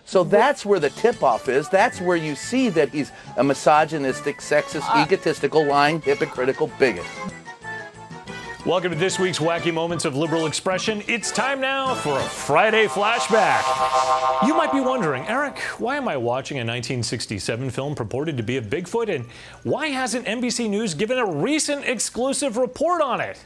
So that's where the tip-off is. That's where you see that he's a misogynistic, sexist, egotistical, lying, hypocritical bigot. Welcome to this week's Wacky Moments of Liberal Expression. It's time now for a Friday flashback. You might be wondering, Eric, why am I watching a 1967 film purported to be of Bigfoot, and why hasn't NBC News given a recent exclusive report on it?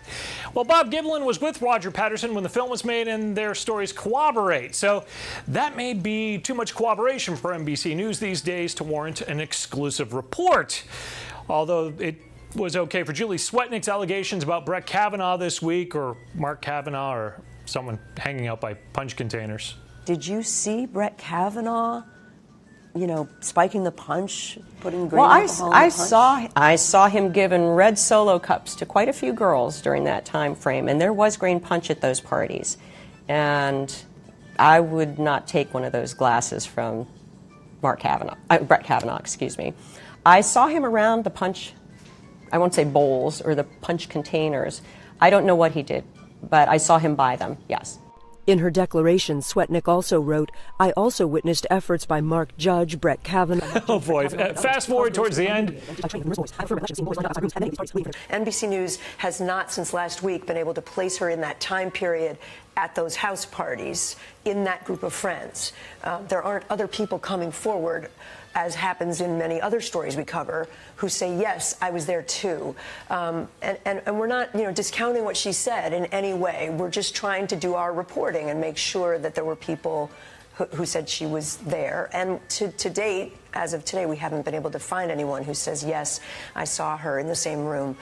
Well, Bob Giblin was with Roger Patterson when the film was made, and their stories corroborate. So that may be too much corroboration for NBC News these days to warrant an exclusive report. Although it was okay for Julie Swetnick's allegations about Brett Kavanaugh this week, or Mark Kavanaugh, or someone hanging out by punch containers. Did you see Brett Kavanaugh, spiking the punch, putting green alcohol in the punch? I saw him giving red Solo cups to quite a few girls during that time frame, and there was green punch at those parties. And I would not take one of those glasses from Brett Kavanaugh, excuse me. I saw him around the punch, I won't say bowls, or the punch containers. I don't know what he did, but I saw him buy them, yes. In her declaration, Swetnick also wrote, I also witnessed efforts by Mark Judge, Brett Kavanaugh. Oh boy, fast forward towards the end. NBC News has not, since last week, been able to place her in that time period at those house parties, in that group of friends. There aren't other people coming forward, as happens in many other stories we cover, who say, yes, I was there too. And we're not, discounting what she said in any way. We're just trying to do our reporting and make sure that there were people who said she was there. And to date, as of today, we haven't been able to find anyone who says, yes, I saw her in the same room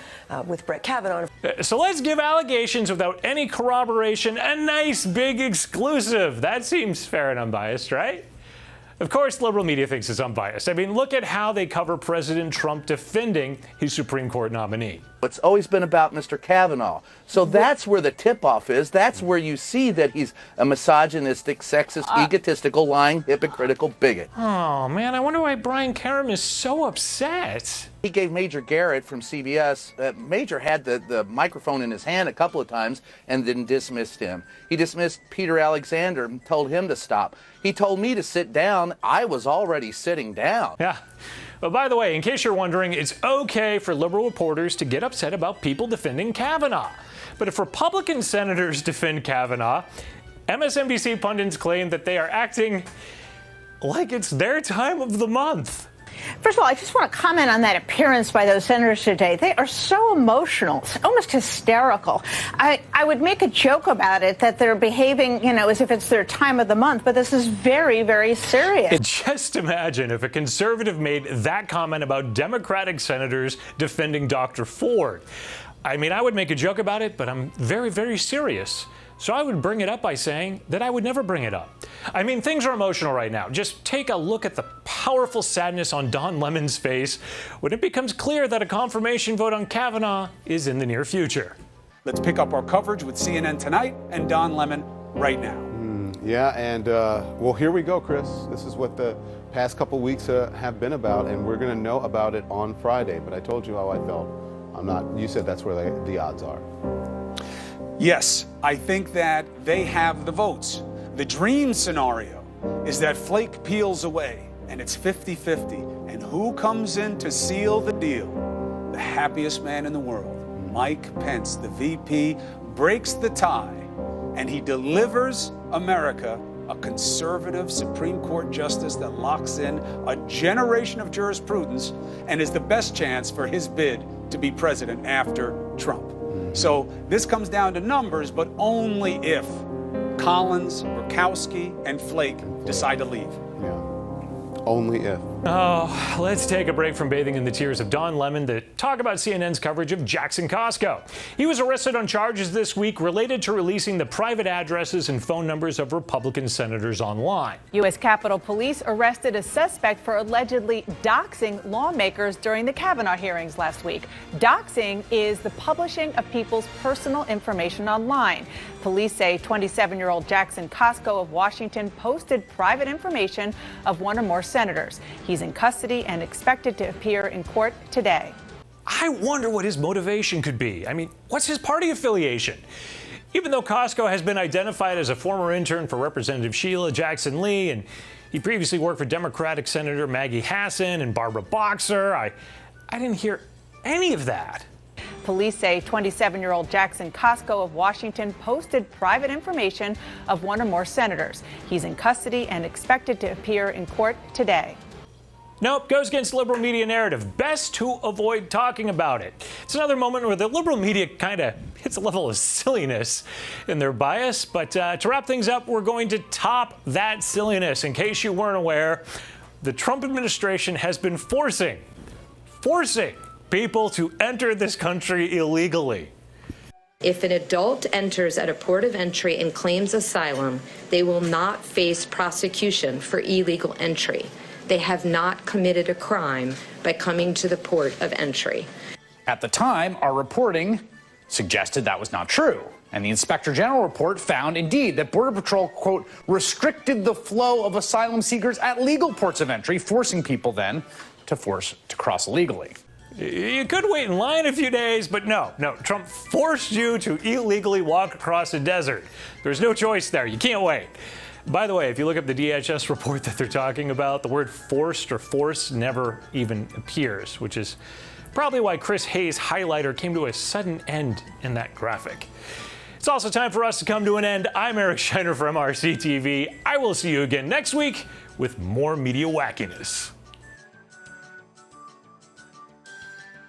with Brett Kavanaugh. So let's give allegations without any corroboration a nice big exclusive. That seems fair and unbiased, right? Of course, liberal media thinks it's unbiased. I mean, look at how they cover President Trump defending his Supreme Court nominee. It's always been about Mr. Kavanaugh. So that's where the tip-off is. That's where you see that he's a misogynistic, sexist, egotistical, lying, hypocritical bigot. Oh, man, I wonder why Brian Karem is so upset. He gave Major Garrett from CBS, Major had the microphone in his hand a couple of times and then dismissed him. He dismissed Peter Alexander and told him to stop. He told me to sit down. I was already sitting down. Yeah. But by the way, in case you're wondering, it's okay for liberal reporters to get upset about people defending Kavanaugh. But if Republican senators defend Kavanaugh, MSNBC pundits claim that they are acting like it's their time of the month. First of all, I just want to comment on that appearance by those senators today. They are so emotional, almost hysterical. I would make a joke about it, that they're behaving, as if it's their time of the month, but this is very, very serious. Just imagine if a conservative made that comment about Democratic senators defending Dr. Ford. I mean, I would make a joke about it, but I'm very, very serious. So I would bring it up by saying that I would never bring it up. I mean, things are emotional right now. Just take a look at the powerful sadness on Don Lemon's face when it becomes clear that a confirmation vote on Kavanaugh is in the near future. Let's pick up our coverage with CNN Tonight and Don Lemon right now. Yeah, and well, here we go, Chris. This is what the past couple weeks have been about, and we're going to know about it on Friday. But I told you how I felt. You said that's where the odds are. Yes, I think that they have the votes. The dream scenario is that Flake peels away and it's 50-50. And who comes in to seal the deal? The happiest man in the world, Mike Pence, the VP, breaks the tie and he delivers America a conservative Supreme Court justice that locks in a generation of jurisprudence and is the best chance for his bid to be president after Trump. So this comes down to numbers, but only if Collins, Murkowski, and Flake decide to leave. Yeah, only if. Oh, let's take a break from bathing in the tears of Don Lemon to talk about CNN's coverage of Jackson Costco. He was arrested on charges this week related to releasing the private addresses and phone numbers of Republican senators online. U.S. Capitol Police arrested a suspect for allegedly doxing lawmakers during the Kavanaugh hearings last week. Doxing is the publishing of people's personal information online. Police say 27-year-old Jackson Costco of Washington posted private information of one or more senators. He's in custody and expected to appear in court today. I wonder what his motivation could be. I mean, what's his party affiliation? Even though Costco has been identified as a former intern for Representative Sheila Jackson Lee, and He previously worked for Democratic Senator Maggie Hassan and Barbara Boxer. I didn't hear any of that. Police say 27-year-old Jackson Costco of Washington posted private information of one or more senators. He's in custody and expected to appear in court today. Nope, goes against liberal media narrative. Best to avoid talking about it. It's another moment where the liberal media kind of hits a level of silliness in their bias. But to wrap things up, we're going to top that silliness. In case you weren't aware, the Trump administration has been forcing people to enter this country illegally. If an adult enters at a port of entry and claims asylum, they will not face prosecution for illegal entry. They have not committed a crime by coming to the port of entry. At the time, our reporting suggested that was not true. And the Inspector General report found, indeed, that Border Patrol, quote, restricted the flow of asylum seekers at legal ports of entry, forcing people then to cross illegally. You could wait in line a few days, but no, Trump forced you to illegally walk across the desert. There's no choice there. You can't wait. By the way, if you look up the DHS report that they're talking about, the word forced or force never even appears, which is probably why Chris Hayes' highlighter came to a sudden end in that graphic. It's also time for us to come to an end. I'm Eric Scheiner for MRC TV. I will see you again next week with more media wackiness.